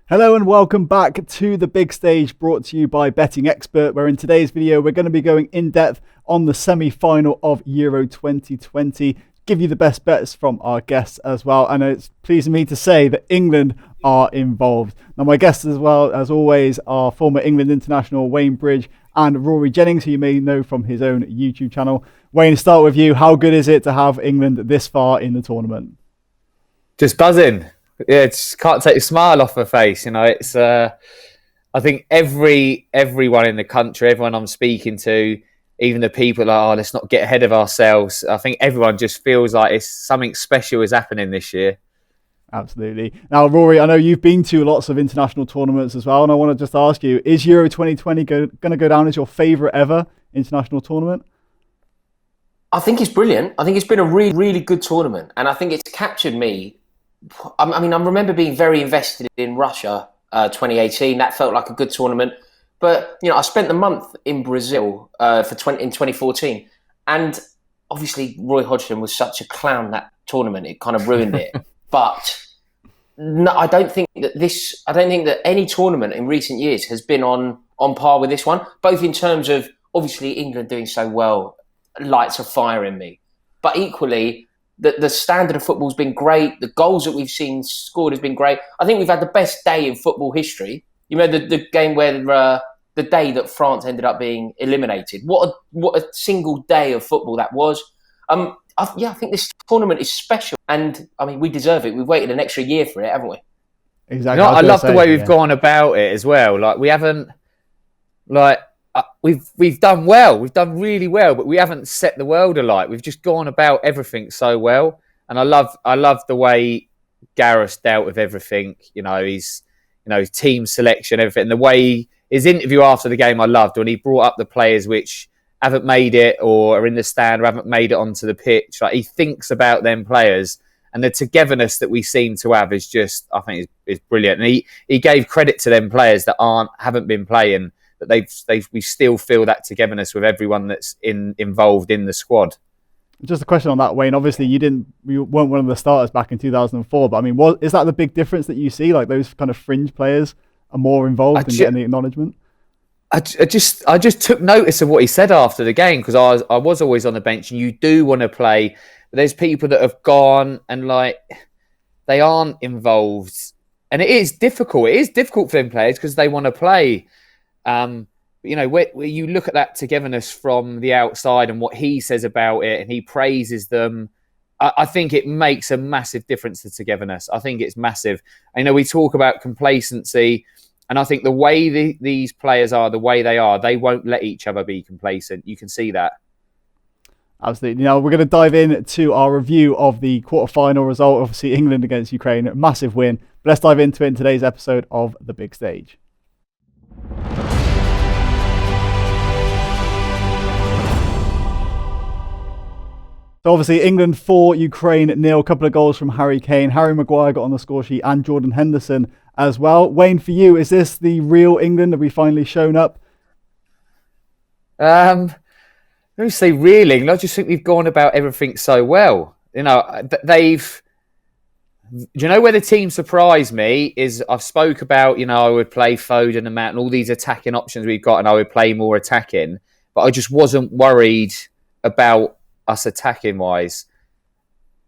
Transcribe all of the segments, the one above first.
Hello and welcome back to The Big Stage, brought to you by Betting Expert, where in today's video we're going to be going in depth on the semi-final of Euro 2020, give you the best bets from our guests as well, and it's pleasing me to say that England are involved. Now my guests as well, as always, are former England international Wayne Bridge and Rory Jennings, who you may know from his own YouTube channel. Wayne, start with you. How good is it to have England this far in the tournament? Just buzzing. Yeah, it's can't take a smile off my face. You know, it's. I think everyone in the country, everyone I'm speaking to, even the people that are, let's not get ahead of ourselves. I think everyone just feels like it's something special is happening this year. Absolutely. Now, Rory, I know you've been to lots of international tournaments as well, and I want to just ask you: is Euro 2020 going to go down as your favourite ever international tournament? I think it's brilliant. I think it's been a really, really good tournament, and I think it's captured me. I mean, I remember being very invested in Russia 2018. That felt like a good tournament. But, you know, I spent the month in Brazil in 2014. And obviously, Roy Hodgson was such a clown that tournament. It kind of ruined it. But no, I don't think that any tournament in recent years has been on par with this one, both in terms of, obviously, England doing so well, lights are firing me. But equally, the standard of football has been great. The goals that we've seen scored has been great. I think we've had the best day in football history. You know, the game where the day that France ended up being eliminated. What a single day of football that was. I think this tournament is special, and I mean we deserve it. We've waited an extra year for it, haven't we? Exactly. You know, I love the way we've gone about it as well. Like we haven't, we've done well. We've done really well, but we haven't set the world alight. We've just gone about everything so well, and I love the way Gareth dealt with everything. You know, his team selection, everything. The way his interview after the game, I loved when he brought up the players which haven't made it or are in the stand or haven't made it onto the pitch. Like he thinks about them players, and the togetherness that we seem to have is just, I think, is brilliant. And he gave credit to them players that haven't been playing. That we still feel that togetherness with everyone that's involved in the squad. Just a question on that, Wayne. Obviously, you weren't one of the starters back in 2004, but I mean, is that the big difference that you see? Like those kind of fringe players are more involved in getting the acknowledgement? I just took notice of what he said after the game, because I was always on the bench, and you do want to play. But there's people that have gone and like they aren't involved, and it is difficult. It is difficult for them players because they want to play. You know, where you look at that togetherness from the outside and what he says about it, and he praises them, I think it makes a massive difference to togetherness. I think it's massive. I know we talk about complacency, and I think the way these players are, the way they are, they won't let each other be complacent. You can see that. Absolutely. Now we're going to dive into our review of the quarterfinal result. Obviously, England against Ukraine, massive win. But let's dive into it in today's episode of The Big Stage. So obviously England 4, Ukraine 0, a couple of goals from Harry Kane. Harry Maguire got on the score sheet and Jordan Henderson as well. Wayne, for you, is this the real England? Have we finally shown up? Let me say real England. I just think we've gone about everything so well. You know, they've... Do you know where the team surprised me is I've spoke about, you know, I would play Foden and Matt and all these attacking options we've got, and I would play more attacking, but I just wasn't worried about us attacking wise.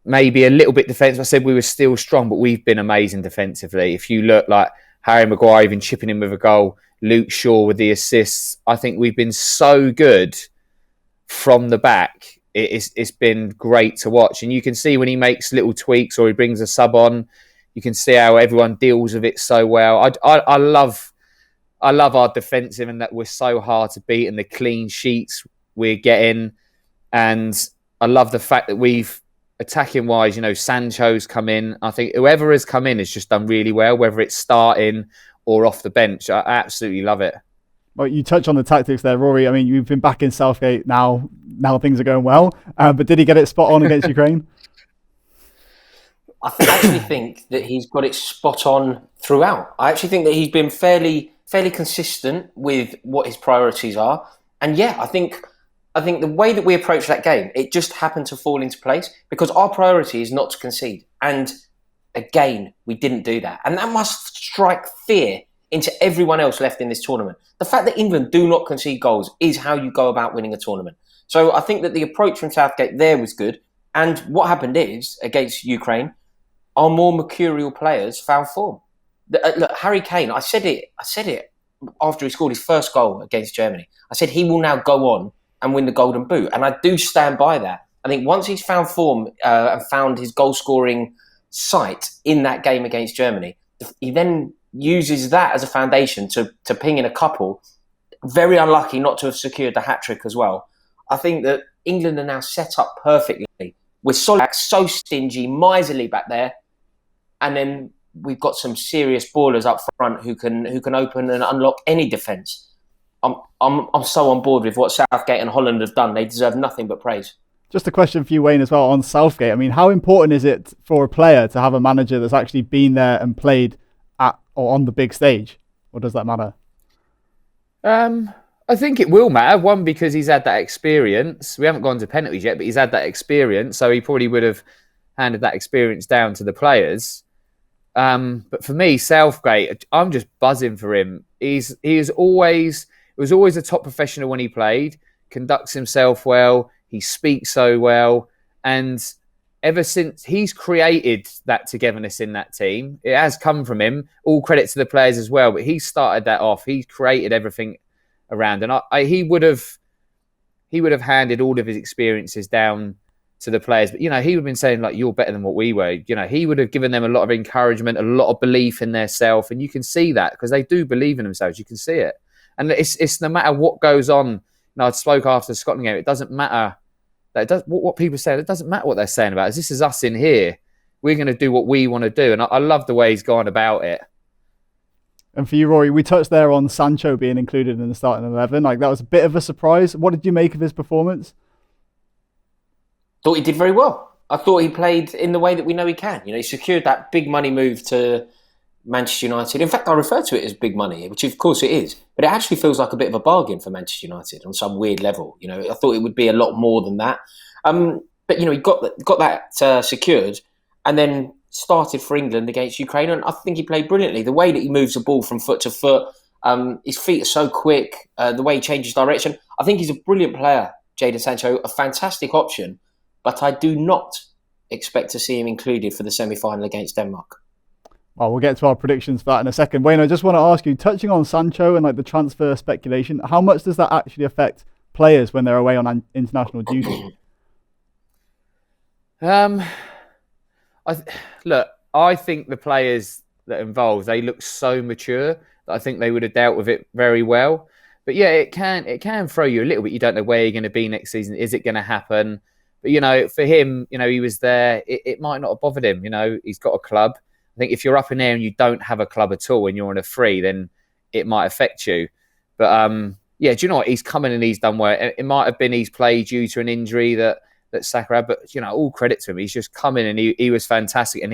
Maybe a little bit defensive. I said we were still strong, but we've been amazing defensively. If you look like Harry Maguire even chipping in with a goal, Luke Shaw with the assists, I think we've been so good from the back. It's been great to watch, and you can see when he makes little tweaks or he brings a sub on, you can see how everyone deals with it so well. I love our defensive, and that we're so hard to beat, and the clean sheets we're getting. And I love the fact that we've, attacking wise, you know, Sancho's come in. I think whoever has come in has just done really well, whether it's starting or off the bench. I absolutely love it. Well, you touch on the tactics there, Rory. I mean, you've been back in Southgate now. Now things are going well. But did he get it spot on against Ukraine? I actually think that he's got it spot on throughout. I actually think that he's been fairly consistent with what his priorities are. And yeah, I think the way that we approach that game, it just happened to fall into place because our priority is not to concede. And again, we didn't do that. And that must strike fear into everyone else left in this tournament. The fact that England do not concede goals is how you go about winning a tournament. So I think that the approach from Southgate there was good. And what happened is, against Ukraine, our more mercurial players found form. Look, Harry Kane, I said it after he scored his first goal against Germany. I said he will now go on and win the Golden Boot. And I do stand by that. I think once he's found form and found his goal-scoring sight in that game against Germany, he then uses that as a foundation to ping in a couple. Very unlucky not to have secured the hat-trick as well. I think that England are now set up perfectly. We're so stingy, miserly back there. And then we've got some serious ballers up front who can open and unlock any defence. I'm so on board with what Southgate and Holland have done. They deserve nothing but praise. Just a question for you, Wayne, as well on Southgate. I mean, how important is it for a player to have a manager that's actually been there and played at or on the big stage? Or does that matter? I think it will matter. One, because he's had that experience. We haven't gone to penalties yet, but he's had that experience. So he probably would have handed that experience down to the players. But for me, Southgate, I'm just buzzing for him. He was always a top professional when he played, conducts himself well, he speaks so well. And ever since he's created that togetherness in that team, it has come from him. All credit to the players as well, but he started that off. He created everything around. And he would have handed all of his experiences down to the players. But, he would have been saying, like, you're better than what we were. He would have given them a lot of encouragement, a lot of belief in their self. And you can see that because they do believe in themselves. You can see it. And it's no matter what goes on. I spoke after the Scotland game. It doesn't matter. What people say, it doesn't matter what they're saying about us. This is us in here. We're going to do what we want to do. And I love the way he's gone about it. And for you, Rory, we touched there on Sancho being included in the starting 11. Like, that was a bit of a surprise. What did you make of his performance? Thought he did very well. I thought he played in the way that we know he can. He secured that big money move to Manchester United. In fact, I refer to it as big money, which of course it is. But it actually feels like a bit of a bargain for Manchester United on some weird level. I thought it would be a lot more than that. But he got that secured and then started for England against Ukraine. And I think he played brilliantly. The way that he moves the ball from foot to foot, his feet are so quick, the way he changes direction. I think he's a brilliant player, Jadon Sancho, a fantastic option. But I do not expect to see him included for the semi-final against Denmark. Well, we'll get to our predictions for that in a second. Wayne, I just want to ask you, touching on Sancho and the transfer speculation, how much does that actually affect players when they're away on international duty? I think the players that are involved, they look so mature that I think they would have dealt with it very well. But yeah, it can throw you a little bit. You don't know where you're going to be next season. Is it going to happen? But, for him, he was there. It might not have bothered him. He's got a club. I think if you're up in there and you don't have a club at all and you're on a free, then it might affect you. But, do you know what? He's come in and he's done well. It might have been he's played due to an injury that Saka had, but, all credit to him. He's just come in and he was fantastic. And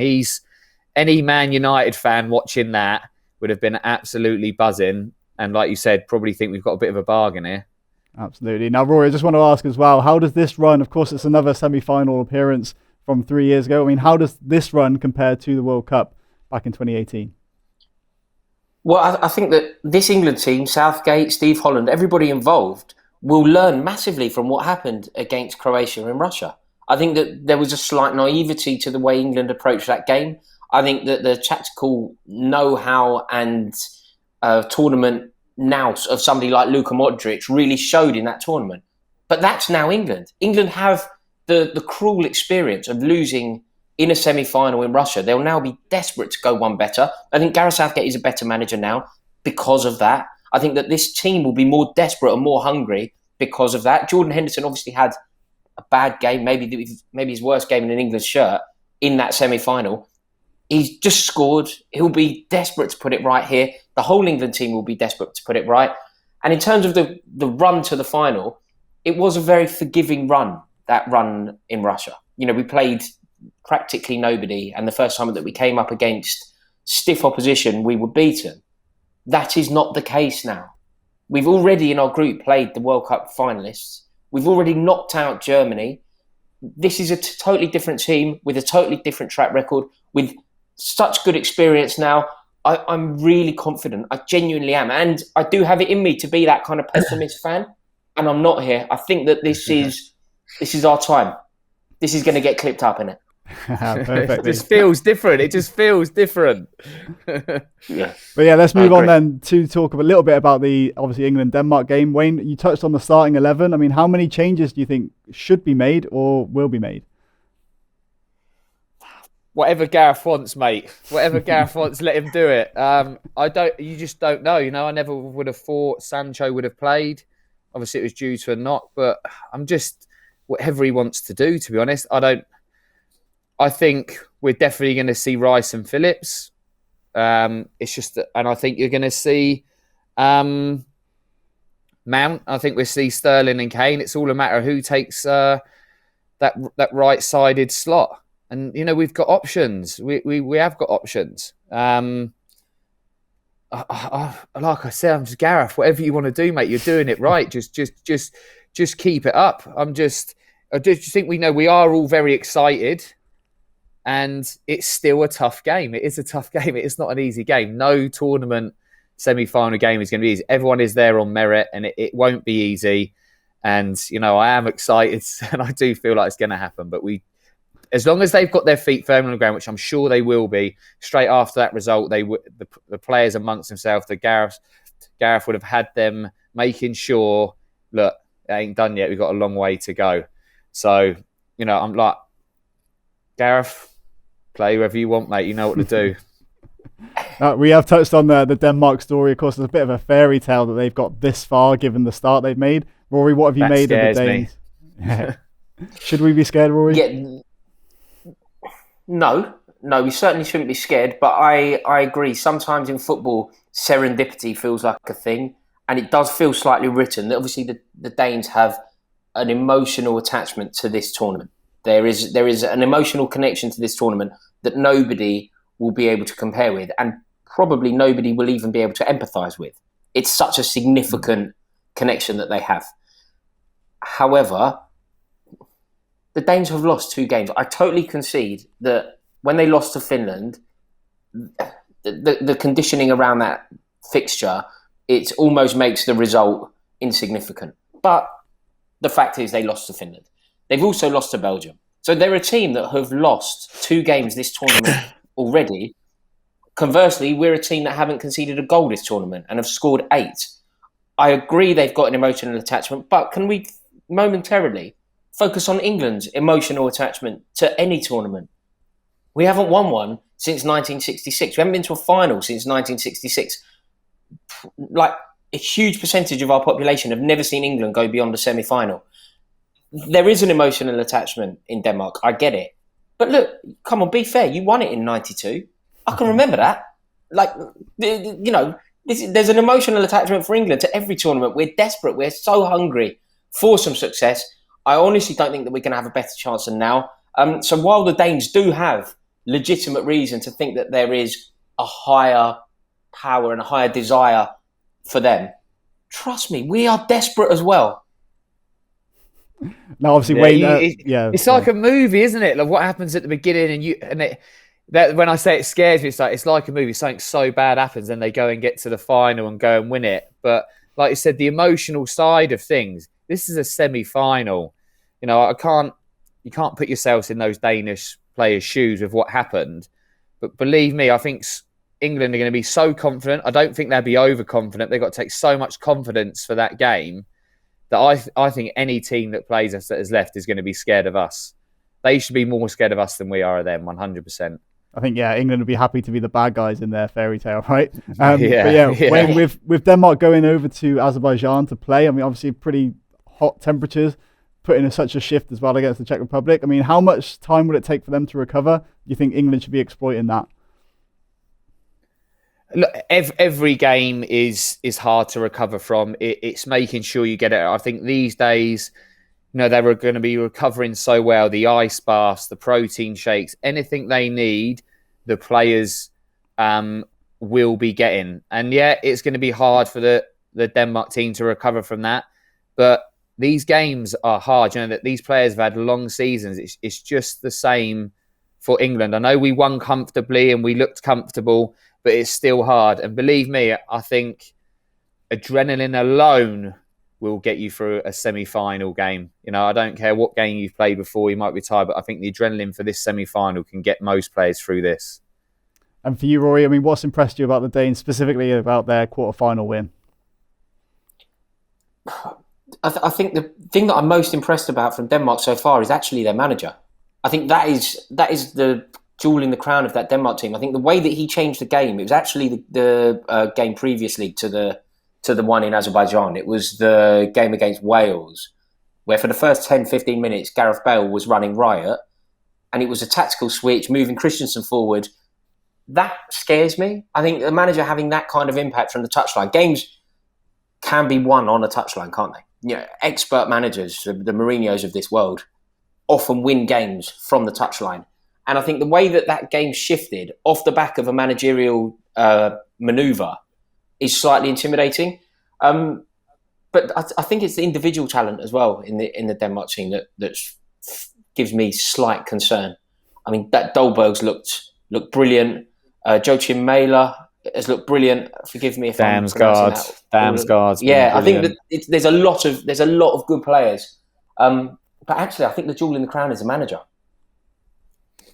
any Man United fan watching that would have been absolutely buzzing. And like you said, probably think we've got a bit of a bargain here. Absolutely. Now, Rory, I just want to ask as well, how does this run? Of course, it's another semi-final appearance from 3 years ago. I mean, how does this run compare to the World Cup back in 2018? Well, I think that this England team, Southgate, Steve Holland, everybody involved will learn massively from what happened against Croatia and Russia. I think that there was a slight naivety to the way England approached that game. I think that the tactical know-how and tournament now of somebody like Luka Modric really showed in that tournament. But that's now England. England have the cruel experience of losing in a semi-final in Russia. They'll now be desperate to go one better. I think Gareth Southgate is a better manager now because of that. I think that this team will be more desperate and more hungry because of that. Jordan Henderson obviously had a bad game, maybe his worst game in an England shirt in that semi-final. He's just scored. He'll be desperate to put it right here. The whole England team will be desperate to put it right. And in terms of the run to the final, it was a very forgiving run, that run in Russia. We played practically nobody, and the first time that we came up against stiff opposition, we were beaten. That is not the case now. We've already in our group played the World Cup finalists. We've already knocked out Germany. This is a totally different team with a totally different track record, with such good experience now. I'm really confident. I genuinely am. And I do have it in me to be that kind of pessimist fan. And I'm not here. I think that this is our time. This is going to get clipped up, innit? Perfect. It just feels different. It just feels different. Yeah. But yeah, let's move on then to talk a little bit about the obviously England-Denmark game. Wayne, you touched on the starting 11. I mean, how many changes do you think should be made or will be made? Whatever Gareth wants, mate. Whatever Gareth wants, let him do it. You just don't know. I never would have thought Sancho would have played. Obviously, it was due to a knock, but I'm just whatever he wants to do. To be honest, I think we're definitely going to see Rice and Phillips. It's just, and I think you're going to see Mount. I think we'll see Sterling and Kane. It's all a matter of who takes that right-sided slot. And we've got options. We have got options. Like I said, I'm just Gareth. Whatever you want to do, mate, you're doing it right. Just keep it up. I just think we are all very excited, and it's still a tough game. It is a tough game. It's not an easy game. No tournament semi-final game is going to be easy. Everyone is there on merit, and it won't be easy. And I am excited, and I do feel like it's going to happen. But as long as they've got their feet firmly on the ground, which I'm sure they will be, straight after that result, the players amongst themselves, Gareth would have had them making sure, look, it ain't done yet. We've got a long way to go. So, I'm like, Gareth, play whoever you want, mate. You know what to do. We have touched on the Denmark story. Of course, it's a bit of a fairy tale that they've got this far, given the start they've made. Rory, what have you made of the Danes? Should we be scared, Rory? Yeah. No, we certainly shouldn't be scared. But I agree. Sometimes in football, serendipity feels like a thing, and it does feel slightly written. Obviously, the Danes have an emotional attachment to this tournament. There is an emotional connection to this tournament that nobody will be able to compare with, and probably nobody will even be able to empathise with. It's such a significant connection that they have. However, the Danes have lost 2 games. I totally concede that when they lost to Finland, the conditioning around that fixture, it almost makes the result insignificant. But the fact is they lost to Finland. They've also lost to Belgium. So they're a team that have lost 2 games this tournament already. Conversely, we're a team that haven't conceded a goal this tournament and have scored 8. I agree they've got an emotional attachment, but can we momentarily focus on England's emotional attachment to any tournament? We haven't won one since 1966. We haven't been to a final since 1966. Like, a huge percentage of our population have never seen England go beyond the semi-final. There is an emotional attachment in Denmark. I get it. But look, come on, be fair. You won it in 92. I can remember that. There's an emotional attachment for England to every tournament. We're desperate. We're so hungry for some success. I honestly don't think that we're going to have a better chance than now. So while the Danes do have legitimate reason to think that there is a higher power and a higher desire for them, trust me, we are desperate as well. Now, obviously, Wayne, it's like a movie, isn't it? Like what happens at the beginning, that when I say it scares me, it's like a movie. Something so bad happens, and they go and get to the final and go and win it. But like you said, the emotional side of things. This is a semi-final. You can't put yourselves in those Danish players' shoes with what happened. But believe me, I think England are going to be so confident. I don't think they'll be overconfident. They've got to take so much confidence for that game that I think any team that plays us that is left is going to be scared of us. They should be more scared of us than we are of them, 100%. I think, England would be happy to be the bad guys in their fairy tale, right? Yeah. Wayne, with Denmark going over to Azerbaijan to play, I mean, obviously pretty hot temperatures, putting in such a shift as well against the Czech Republic. I mean, how much time would it take for them to recover? Do you think England should be exploiting that? Look, every game is hard to recover from. It's making sure you get it. I think these days, they were going to be recovering so well. The ice baths, the protein shakes, anything they need, the players will be getting. And it's going to be hard for the Denmark team to recover from that. But these games are hard. That these players have had long seasons. It's just the same for England. I know we won comfortably and we looked comfortable, but it's still hard. And believe me, I think adrenaline alone will get you through a semi-final game. I don't care what game you've played before, you might be tired, but I think the adrenaline for this semi-final can get most players through this. And for you, Rory, I mean, what's impressed you about the Danes, specifically about their quarter-final win? I think the thing that I'm most impressed about from Denmark so far is actually their manager. I think that is the jewel in the crown of that Denmark team. I think the way that he changed the game, it was actually the game previously to the one in Azerbaijan. It was the game against Wales, where for the first 10, 15 minutes, Gareth Bale was running riot, and it was a tactical switch, moving Christensen forward. That scares me. I think the manager having that kind of impact from the touchline. Games can be won on a touchline, can't they? Expert managers, the Mourinhos of this world, often win games from the touchline. And I think the way that game shifted off the back of a managerial manoeuvre is slightly intimidating. But I think it's the individual talent as well in the Denmark team that gives me slight concern. I mean, that Dolberg's looked brilliant. Joachim Mæhle has looked brilliant. Forgive me if I'm pronouncing that. Damsgaard's I think that there's a lot of good players. But actually, I think the jewel in the crown is the manager.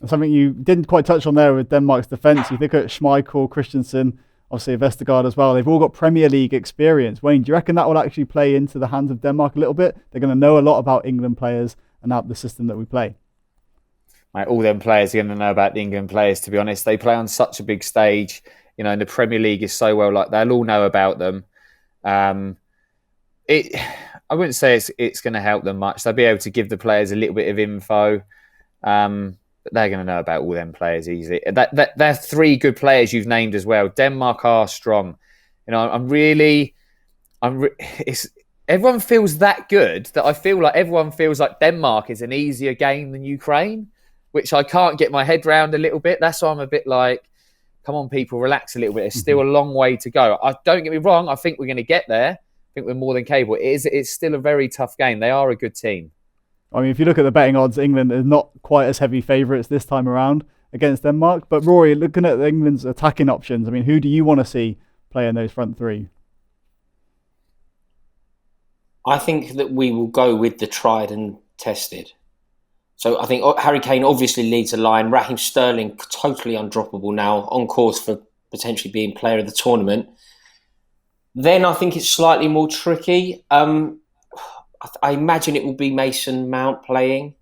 Something you didn't quite touch on there with Denmark's defence. You think at Schmeichel, Christensen, obviously Vestergaard as well. They've all got Premier League experience. Wayne, do you reckon that will actually play into the hands of Denmark a little bit? They're going to know a lot about England players and about the system that we play. All them players are going to know about the England players, to be honest. They play on such a big stage. And the Premier League is so well, like they'll all know about them. I wouldn't say it's going to help them much. They'll be able to give the players a little bit of info. But they're going to know about all them players easily. They're three good players you've named as well. Denmark are strong. Everyone feels that good that I feel like everyone feels like Denmark is an easier game than Ukraine, which I can't get my head round a little bit. That's why I'm a bit like, come on, people, relax a little bit. It's still a long way to go. Don't get me wrong. I think we're going to get there. I think we're more than capable. It's still a very tough game. They are a good team. I mean, if you look at the betting odds, England is not quite as heavy favourites this time around against Denmark. But Rory, looking at England's attacking options, I mean, who do you want to see play in those front three? I think that we will go with the tried and tested. So I think Harry Kane obviously leads the line. Raheem Sterling, totally undroppable now, on course for potentially being player of the tournament. Then I think it's slightly more tricky. I imagine it will be Mason Mount playing.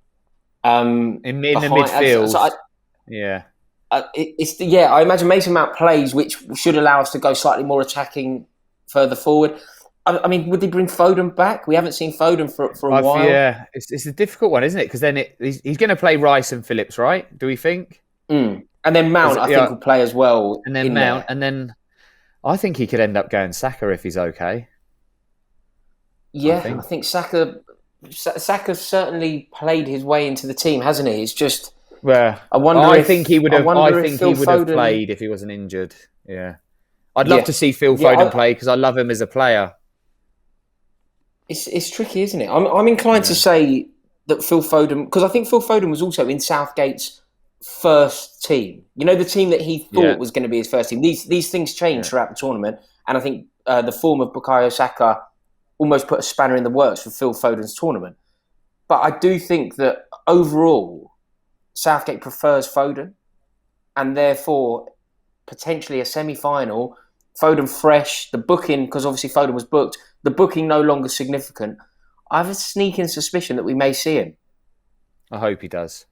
In the midfield. I imagine Mason Mount plays, which should allow us to go slightly more attacking further forward. I mean, would they bring Foden back? We haven't seen Foden for a while. Yeah, it's a difficult one, isn't it? Because then he's going to play Rice and Phillips, right? Do we think? And then Mount, I think, will play as well. And then Mount, and then I think he could end up going Saka if he's okay. Yeah, I think Saka's certainly played his way into the team, hasn't he? It's just, I think he would have played if he wasn't injured. Yeah, I'd love to see Phil Foden play because I love him as a player. It's tricky, isn't it? I'm inclined to say that Phil Foden, because I think Phil Foden was also in Southgate's first team. The team that he thought was going to be his first team. These things change throughout the tournament, and I think the form of Bukayo Saka almost put a spanner in the works for Phil Foden's tournament. But I do think that overall, Southgate prefers Foden, and therefore potentially a semi-final, Foden fresh, the booking, because obviously Foden was booked, the booking no longer significant. I have a sneaking suspicion that we may see him. I hope he does.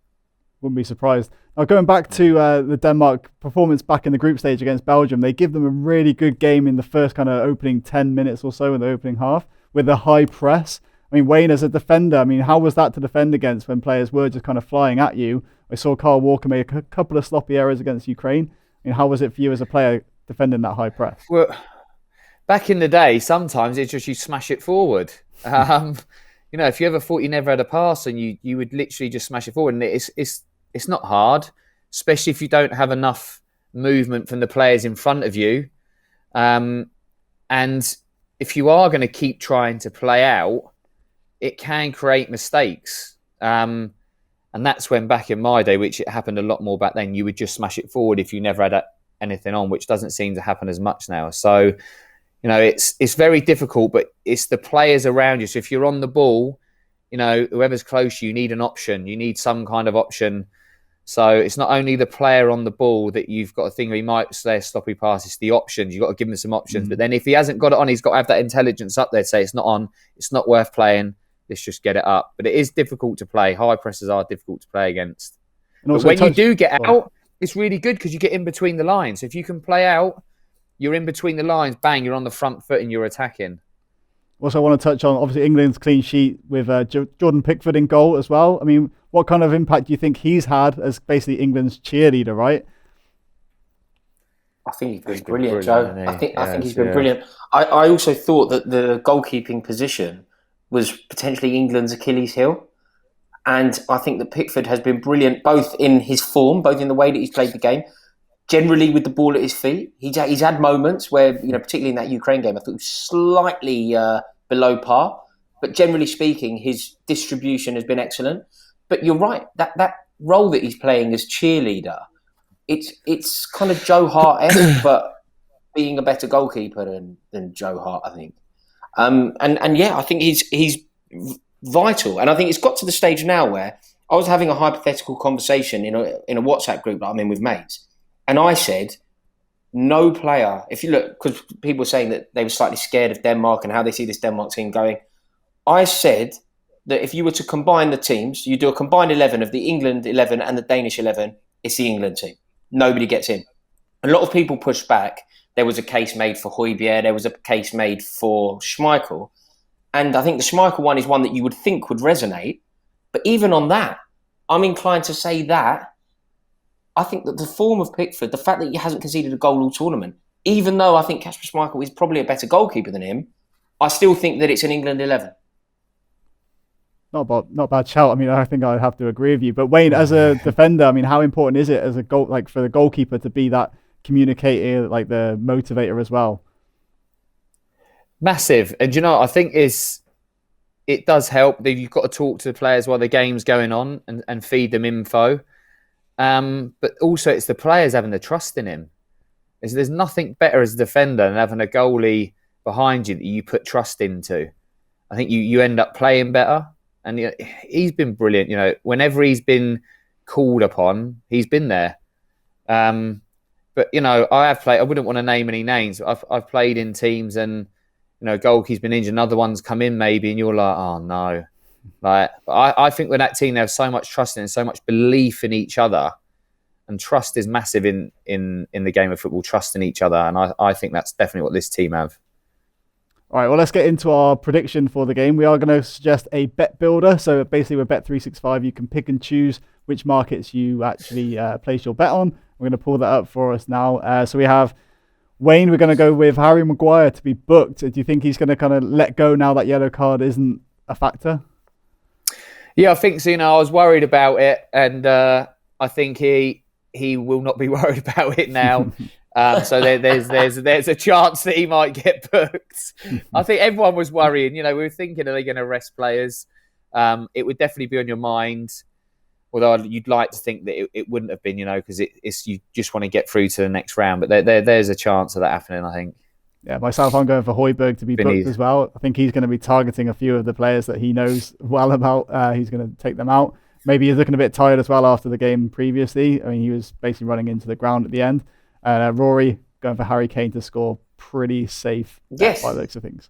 Wouldn't be surprised. Now, going back to the Denmark performance back in the group stage against Belgium, they give them a really good game in the first kind of opening 10 minutes or so in the opening half with a high press. I mean, Wayne, as a defender, how was that to defend against when players were just kind of flying at you? I saw Kyle Walker make a couple of sloppy errors against Ukraine. How was it for you as a player defending that high press? Well, back in the day, sometimes it's just you smash it forward. If you ever thought you never had a pass and you would literally just smash it forward, and it's not hard, especially if you don't have enough movement from the players in front of you. And if you are going to keep trying to play out, it can create mistakes. And And that's when back in my day, which it happened a lot more back then, you would just smash it forward if you never had anything on, which doesn't seem to happen as much now. So, it's very difficult, but it's the players around you. So if you're on the ball, whoever's close, you need an option. You need some kind of option. So it's not only the player on the ball that you've got to think he might say a sloppy pass. It's the options. You've got to give him some options. But then if he hasn't got it on, he's got to have that intelligence up there to say it's not on. It's not worth playing. Let's just get it up. But it is difficult to play. High presses are difficult to play against. But when you do get out, it's really good because you get in between the lines. If you can play out, you're in between the lines, bang, you're on the front foot and you're attacking. Also, I want to touch on, obviously, England's clean sheet with Jordan Pickford in goal as well. I mean, what kind of impact do you think he's had as basically England's cheerleader, right? I think he's been brilliant, Joe. I think he's been brilliant. I also thought that the goalkeeping position was potentially England's Achilles heel. And I think that Pickford has been brilliant, both in his form, both in the way that he's played the game, generally with the ball at his feet. He's had moments where, particularly in that Ukraine game, I thought he was slightly below par. But generally speaking, his distribution has been excellent. But you're right, that role that he's playing as cheerleader, it's kind of Joe Hart-esque, but being a better goalkeeper than Joe Hart, I think. And yeah, I think he's vital. And I think it's got to the stage now where I was having a hypothetical conversation in a WhatsApp group that I'm in with mates. And I said, no player, if you look, because people were saying that they were slightly scared of Denmark and how they see this Denmark team going. I said that if you were to combine the teams, you do a combined 11 of the England 11 and the Danish 11, it's the England team. Nobody gets in. A lot of people pushed back. There was a case made for Højbjerg. There was a case made for Schmeichel. And I think the Schmeichel one is one that you would think would resonate. But even on that, I'm inclined to say that I think that the form of Pickford, the fact that he hasn't conceded a goal all tournament, even though I think Kasper Schmeichel is probably a better goalkeeper than him, I still think that it's an England 11. Not a bad shout. I mean, I think I'd have to agree with you. But Wayne, as a defender, I mean, how important is it as a goal, like for the goalkeeper to be that communicator, like the motivator as well? Massive. And I think it does help that you've got to talk to the players while the game's going on and feed them info. But also it's the players having the trust in him. There's nothing better as a defender than having a goalie behind you that you put trust into. I think you end up playing better. And he's been brilliant. Whenever he's been called upon, he's been there. But I have played. I wouldn't want to name any names. I've played in teams, and goalkeeper's been injured, and other ones come in maybe, and you're like, oh no. Like, I think with that team, they have so much trust in and so much belief in each other, and trust is massive in the game of football. Trust in each other, and I think that's definitely what this team have. All right, well, let's get into our prediction for the game. We are going to suggest a bet builder. So basically with Bet365, you can pick and choose which markets you actually place your bet on. We're going to pull that up for us now. So we have Wayne. We're going to go with Harry Maguire to be booked. Do you think he's going to kind of let go now that yellow card isn't a factor? Yeah, I think so. I was worried about it, and I think he will not be worried about it now. So there's a chance that he might get booked. I think everyone was worrying. We were thinking, are they going to rest players? It would definitely be on your mind. Although you'd like to think that it wouldn't have been, because it's you just want to get through to the next round. But there's a chance of that happening, I think. Yeah, myself, I'm going for Højbjerg to be booked as well. I think he's going to be targeting a few of the players that he knows well about. He's going to take them out. Maybe he's looking a bit tired as well after the game previously. I mean, he was basically running into the ground at the end. Rory going for Harry Kane to score, pretty safe. Yes, by the looks of things.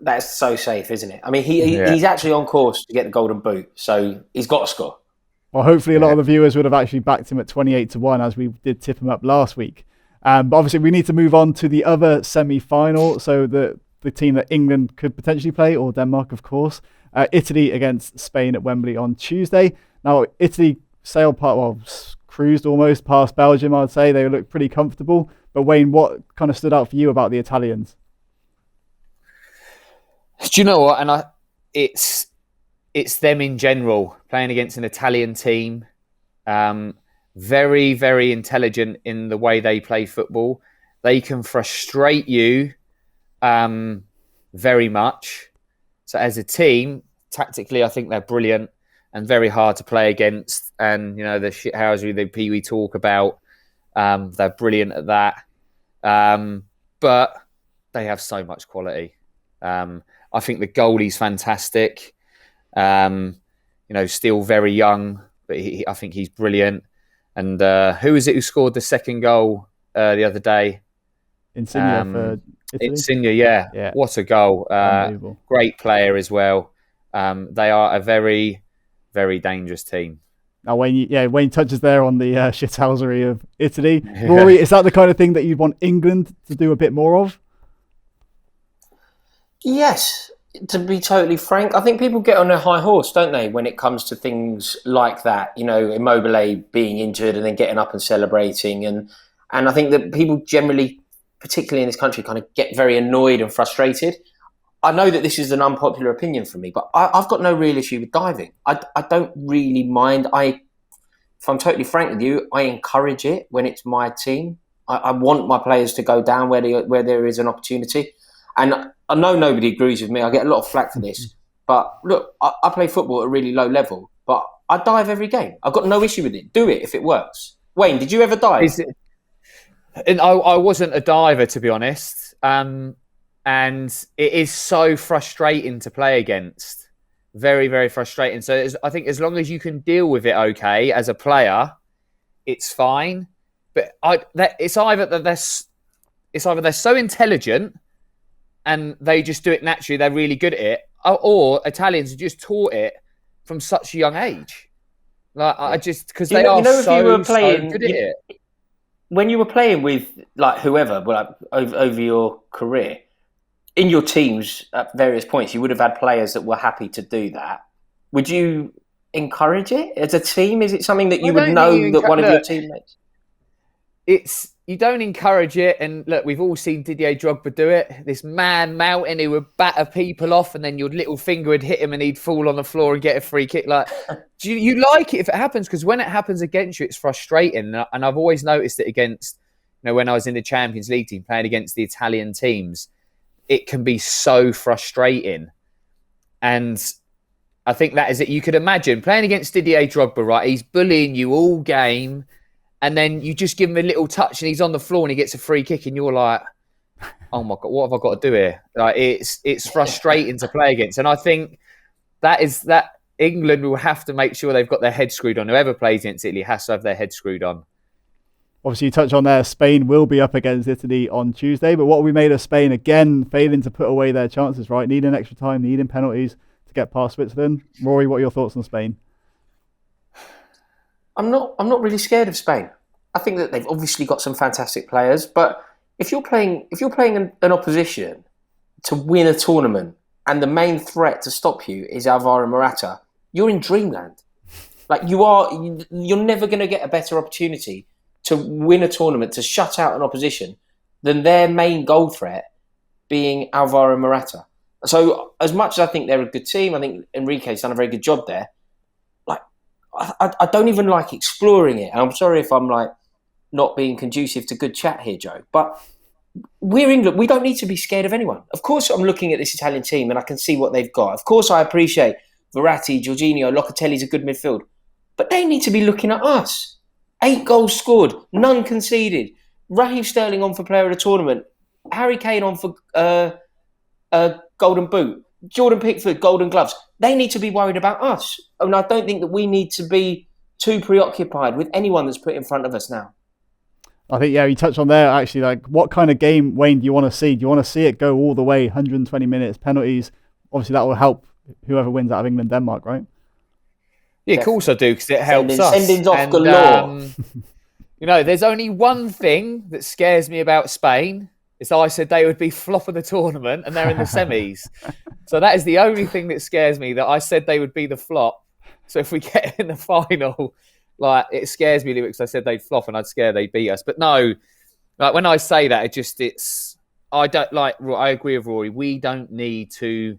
That's so safe, isn't it? I mean, he's actually on course to get the golden boot, so he's got to score. Well, hopefully a lot of the viewers would have actually backed him at 28-1 as we did tip him up last week. But obviously we need to move on to the other semi-final. So the team that England could potentially play, or Denmark, of course. Italy against Spain at Wembley on Tuesday. Now, Italy cruised almost past Belgium, I'd say. They looked pretty comfortable. But Wayne, what kind of stood out for you about the Italians? Do you know what? And it's them in general, playing against an Italian team. Very, very intelligent in the way they play football. They can frustrate you very much. So as a team, tactically, I think they're brilliant. and very hard to play against. And, you know, the shithousery the Pee-wee talk about, they're brilliant at that. But they have so much quality. I think the goalie's fantastic. You know, still very young, but I think he's brilliant. And who is it who scored the second goal the other day? Insigne for Italy. Insigne, yeah. What a goal. Great player as well. They are a very, very dangerous team. Now, Wayne touches there on the shithousery of Italy. Rory, is that the kind of thing that you'd want England to do a bit more of? Yes, to be totally frank. I think people get on a high horse, don't they, when it comes to things like that? You know, Immobile being injured and then getting up and celebrating. And I think that people generally, particularly in this country, kind of get very annoyed and frustrated. I know that this is an unpopular opinion from me, but I've got no real issue with diving. I don't really mind. If I'm totally frank with you, I encourage it when it's my team. I want my players to go down where there is an opportunity. And I know nobody agrees with me. I get a lot of flack for this. But look, I play football at a really low level, but I dive every game. I've got no issue with it. Do it if it works. Wayne, did you ever dive? I wasn't a diver, to be honest. And it is so frustrating to play against. Very, very frustrating. So I think as long as you can deal with it okay as a player, it's fine. But it's either they're so intelligent and they just do it naturally, they're really good at it, or Italians are just taught it from such a young age. Like I just because they are so good at it. When you were playing with like whoever, like over your career, in your teams at various points, you would have had players that were happy to do that. Would you encourage it as a team? Is it something that you would know that one of your teammates? You don't encourage it, and look, we've all seen Didier Drogba do it. This man mountain who would batter people off, and then your little finger would hit him, and he'd fall on the floor and get a free kick. Like, do you like it if it happens? Because when it happens against you, it's frustrating. And I've always noticed it against, you know, when I was in the Champions League team playing against the Italian teams, it can be so frustrating. And I think that is it. You could imagine playing against Didier Drogba, right? He's bullying you all game. And then you just give him a little touch and he's on the floor and he gets a free kick and you're like, oh my God, what have I got to do here? Like it's frustrating to play against. And I think that England will have to make sure they've got their head screwed on. Whoever plays against Italy has to have their head screwed on. Obviously, you touch on there, Spain will be up against Italy on Tuesday. But what we made of Spain, again, failing to put away their chances, right? Needing extra time, needing penalties to get past Switzerland. Rory, what are your thoughts on Spain? I'm not really scared of Spain. I think that they've obviously got some fantastic players, but if you're playing an opposition to win a tournament and the main threat to stop you is Alvaro Morata, you're in dreamland. Like you're never going to get a better opportunity to win a tournament, to shut out an opposition, than their main goal threat being Alvaro Morata. So as much as I think they're a good team, I think Enrique's done a very good job there. I don't even like exploring it. And I'm sorry if I'm like not being conducive to good chat here, Joe. But we're England. We don't need to be scared of anyone. Of course, I'm looking at this Italian team and I can see what they've got. Of course, I appreciate Verratti, Jorginho, Locatelli's a good midfield. But they need to be looking at us. 8 goals scored, none conceded. Raheem Sterling on for player of the tournament. Harry Kane on for golden boot. Jordan Pickford, golden gloves. They need to be worried about us. And I don't think that we need to be too preoccupied with anyone that's put in front of us now. I think, you touched on there, actually, like, what kind of game, Wayne, do you want to see? Do you want to see it go all the way, 120 minutes, penalties? Obviously, that will help whoever wins out of England, Denmark, right? Yeah, of course I do, because it helps us. Sendings off galore. There's only one thing that scares me about Spain. Is I said they would be flop of the tournament and they're in the semis. So that is the only thing that scares me, that I said they would be the flop. So if we get in the final, like, it scares me because I said they'd flop and I'd scare they'd beat us. But no, like, when I say that, I agree with Rory. We don't need to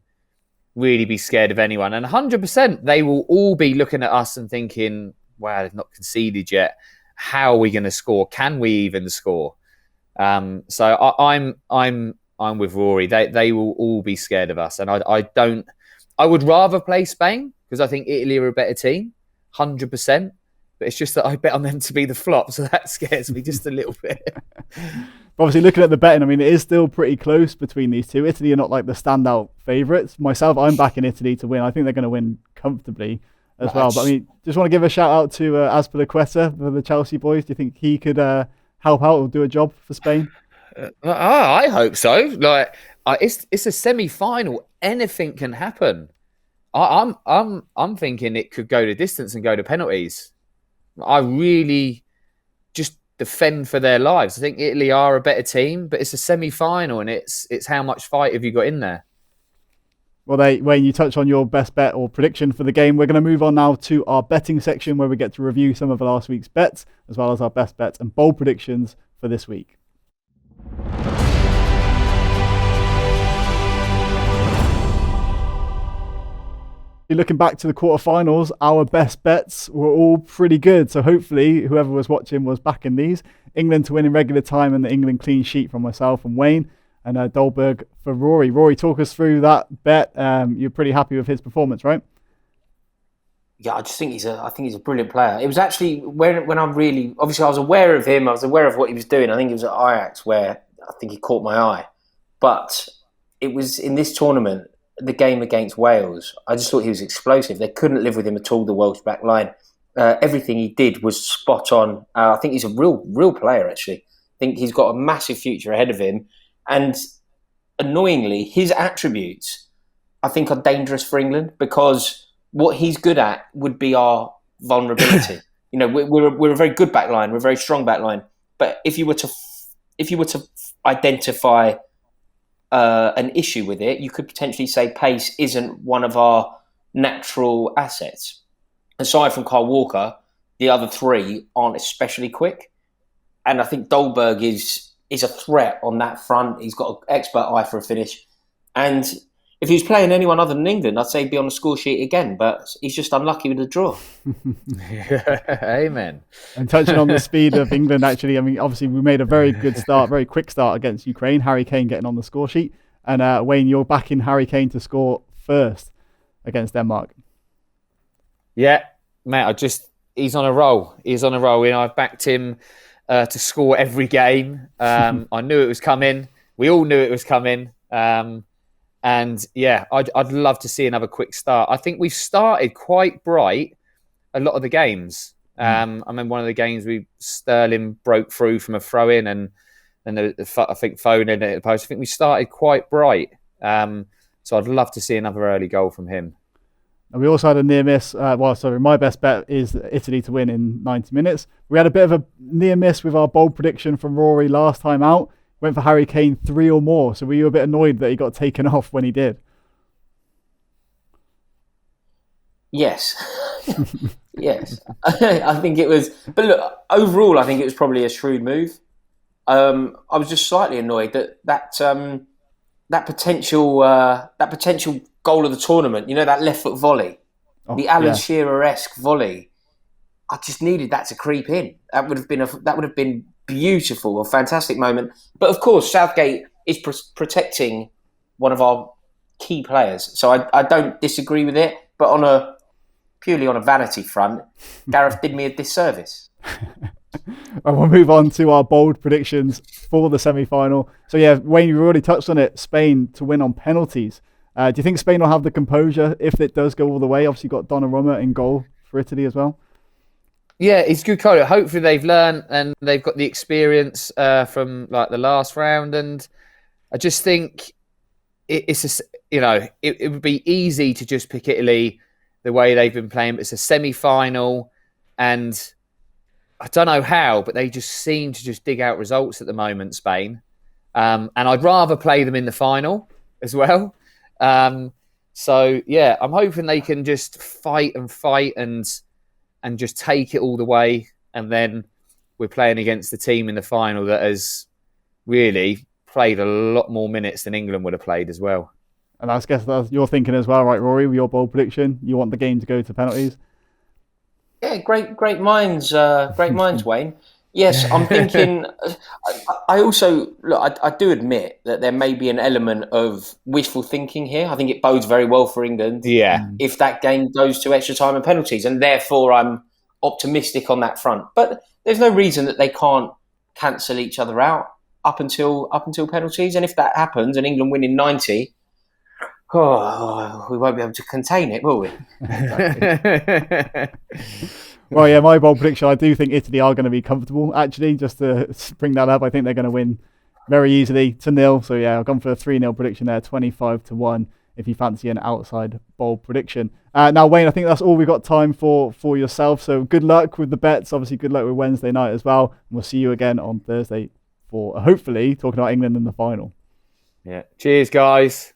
really be scared of anyone. And 100% they will all be looking at us and thinking, wow, they've not conceded yet. How are we going to score? Can we even score? So I'm with Rory. They will all be scared of us, and I would rather play Spain because I think Italy are a better team, 100%. But it's just that I bet on them to be the flop, so that scares me just a little bit. Obviously, looking at the betting, I mean, it is still pretty close between these two. Italy are not like the standout favourites. Myself, I'm backing Italy to win. I think they're going to win comfortably as well. But I mean, just want to give a shout out to Azpilicueta for the Chelsea boys. Do you think he could help out or do a job for Spain? I hope so. Like, it's a semi-final. Anything can happen. I'm thinking it could go to distance and go to penalties. I really just defend for their lives. I think Italy are a better team, but it's a semi-final, and it's how much fight have you got in there? Well, Wayne, you touched on your best bet or prediction for the game. We're going to move on now to our betting section where we get to review some of last week's bets, as well as our best bets and bold predictions for this week. Looking back to the quarterfinals, our best bets were all pretty good. So hopefully whoever was watching was backing these. England to win in regular time and the England clean sheet from myself and Wayne, and Dolberg for Rory. Rory, talk us through that bet. You're pretty happy with his performance, right? Yeah, I just think he's a brilliant player. It was actually when I'm really, obviously I was aware of him. I was aware of what he was doing. I think it was at Ajax where I think he caught my eye. But it was in this tournament, the game against Wales, I just thought he was explosive. They couldn't live with him at all, the Welsh back line. Everything he did was spot on. I think he's a real player, actually. I think he's got a massive future ahead of him. And annoyingly, his attributes, I think, are dangerous for England because what he's good at would be our vulnerability. You know, we're a very good back line. We're a very strong back line. But if you were to identify an issue with it, you could potentially say pace isn't one of our natural assets. Aside from Kyle Walker, the other three aren't especially quick. And I think Dolberg is a threat on that front. He's got an expert eye for a finish. And if he was playing anyone other than England, I'd say he'd be on the score sheet again. But he's just unlucky with the draw. Amen. And touching on the speed of England, actually, I mean, obviously we made a very good start, very quick start against Ukraine. Harry Kane getting on the score sheet. And Wayne, you're backing Harry Kane to score first against Denmark. Yeah, mate, he's on a roll. He's on a roll. You know, I've backed him to score every game. I knew it was coming. We all knew it was coming. And yeah, I'd love to see another quick start. I think we've started quite bright a lot of the games. I remember one of the games Sterling broke through from a throw in and I think Foden at the post. I think we started quite bright. So I'd love to see another early goal from him. And we also had a near miss. My best bet is Italy to win in 90 minutes. We had a bit of a near miss with our bold prediction from Rory last time out. Went for Harry Kane 3 or more. So were you a bit annoyed that he got taken off when he did? Yes. Yes. I think it was. But look, overall, I think it was probably a shrewd move. I was just slightly annoyed that potential goal of the tournament, you know, that left foot volley, the Alan Shearer-esque volley. I just needed that to creep in. That would have been beautiful, a fantastic moment. But of course, Southgate is protecting one of our key players, so I don't disagree with it. But purely on a vanity front, Gareth did me a disservice. And we'll move on to our bold predictions for the semi-final. So yeah, Wayne, you've already touched on it. Spain to win on penalties. Do you think Spain will have the composure if it does go all the way? Obviously, got Donnarumma in goal for Italy as well. Yeah, it's good call. Hopefully they've learned and they've got the experience from like the last round. And I just think it would be easy to just pick Italy the way they've been playing. But it's a semi-final, and I don't know how, but they just seem to just dig out results at the moment, Spain. And I'd rather play them in the final as well. So yeah, I'm hoping they can just fight and just take it all the way. And then we're playing against the team in the final that has really played a lot more minutes than England would have played as well. And I guess that's your thinking as well, right, Rory, with your bold prediction? You want the game to go to penalties? Yeah, great minds, Wayne. Yes, I'm thinking. I also look. I do admit that there may be an element of wishful thinking here. I think it bodes very well for England Yeah. if that game goes to extra time and penalties, and therefore I'm optimistic on that front. But there's no reason that they can't cancel each other out up until penalties. And if that happens, and England win in 90, we won't be able to contain it, will we? Well, yeah, my bold prediction, I do think Italy are going to be comfortable, actually, just to bring that up. I think they're going to win very easily 2-0. So, yeah, I've gone for a 3-0 prediction there, 25-1, if you fancy an outside bold prediction. Now, Wayne, I think that's all we've got time for yourself. So good luck with the bets. Obviously, good luck with Wednesday night as well. And we'll see you again on Thursday for, hopefully, talking about England in the final. Yeah. Cheers, guys.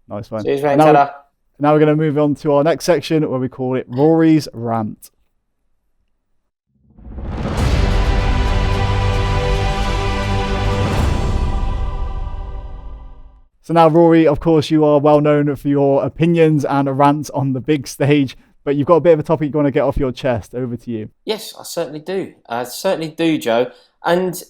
Nice one. Cheers, mate. Now we're going to move on to our next section where we call it Rory's Rant. So now, Rory, of course, you are well known for your opinions and rants on the big stage, but you've got a bit of a topic you want to get off your chest. Over to you. Yes, I certainly do, Joe. And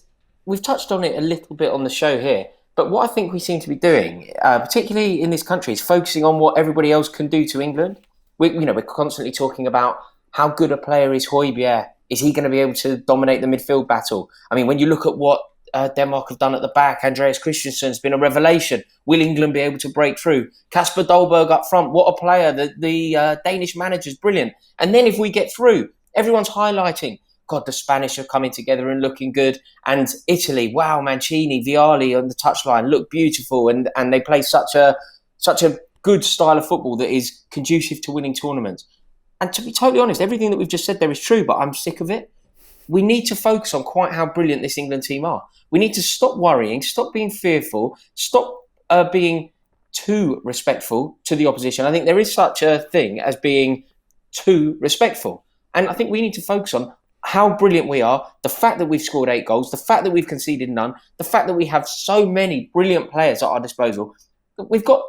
we've touched on it a little bit on the show here. But what I think we seem to be doing, particularly in this country, is focusing on what everybody else can do to England. We're constantly talking about how good a player is Højbjerg. Is he going to be able to dominate the midfield battle? I mean, when you look at what Denmark have done at the back, Andreas Christensen's been a revelation. Will England be able to break through? Kasper Dolberg up front, what a player. The Danish manager's brilliant. And then if we get through, everyone's highlighting, God, the Spanish are coming together and looking good. And Italy, wow, Mancini, Vialli on the touchline look beautiful. And they play such a good style of football that is conducive to winning tournaments. And to be totally honest, everything that we've just said there is true, but I'm sick of it. We need to focus on quite how brilliant this England team are. We need to stop worrying, stop being fearful, stop being too respectful to the opposition. I think there is such a thing as being too respectful. And I think we need to focus on how brilliant we are, the fact that we've scored 8 goals, the fact that we've conceded none, the fact that we have so many brilliant players at our disposal. We've got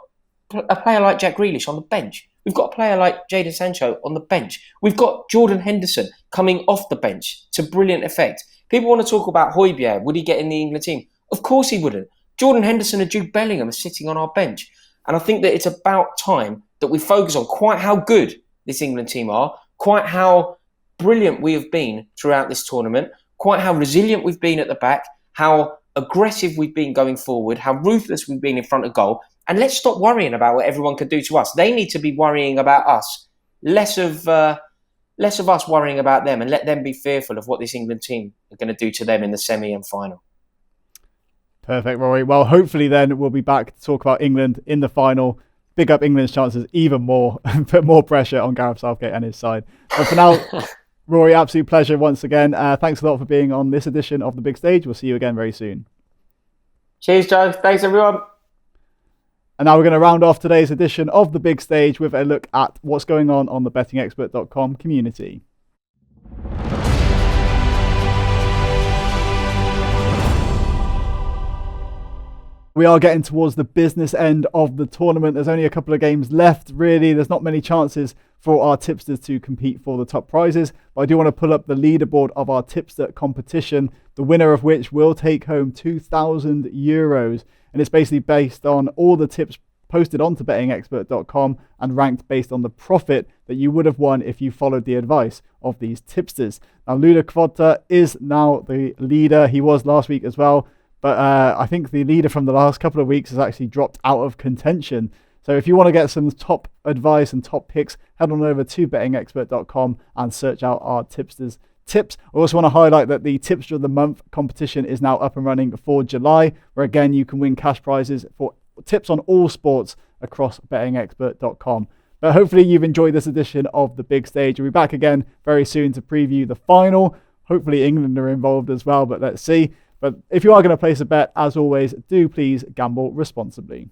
a player like Jack Grealish on the bench. We've got a player like Jadon Sancho on the bench. We've got Jordan Henderson coming off the bench to brilliant effect. People want to talk about Højbjerg. Would he get in the England team? Of course he wouldn't. Jordan Henderson and Jude Bellingham are sitting on our bench. And I think that it's about time that we focus on quite how good this England team are, quite how brilliant we have been throughout this tournament, quite how resilient we've been at the back, how aggressive we've been going forward, how ruthless we've been in front of goal. And let's stop worrying about what everyone could do to us. They need to be worrying about us. Less of us worrying about them, and let them be fearful of what this England team are going to do to them in the semi and final. Perfect, Rory. Well, hopefully then we'll be back to talk about England in the final. Big up England's chances even more and put more pressure on Gareth Southgate and his side. But for now, Rory, absolute pleasure once again. Thanks a lot for being on this edition of The Big Stage. We'll see you again very soon. Cheers, Joe. Thanks, everyone. And now we're going to round off today's edition of The Big Stage with a look at what's going on the bettingexpert.com community. We are getting towards the business end of the tournament. There's only a couple of games left, really. There's not many chances for our tipsters to compete for the top prizes. But I do want to pull up the leaderboard of our tipster competition, the winner of which will take home €2,000. And it's basically based on all the tips posted onto bettingexpert.com and ranked based on the profit that you would have won if you followed the advice of these tipsters. Now, Luda Kvota is now the leader. He was last week as well. But I think the leader from the last couple of weeks has actually dropped out of contention. So if you want to get some top advice and top picks, head on over to bettingexpert.com and search out our tipsters' tips. I also want to highlight that the Tipster of the Month competition is now up and running for July, where again you can win cash prizes for tips on all sports across bettingexpert.com. But hopefully you've enjoyed this edition of The Big Stage. We'll be back again very soon to preview the final. Hopefully England are involved as well, but let's see. But if you are going to place a bet, as always, do please gamble responsibly.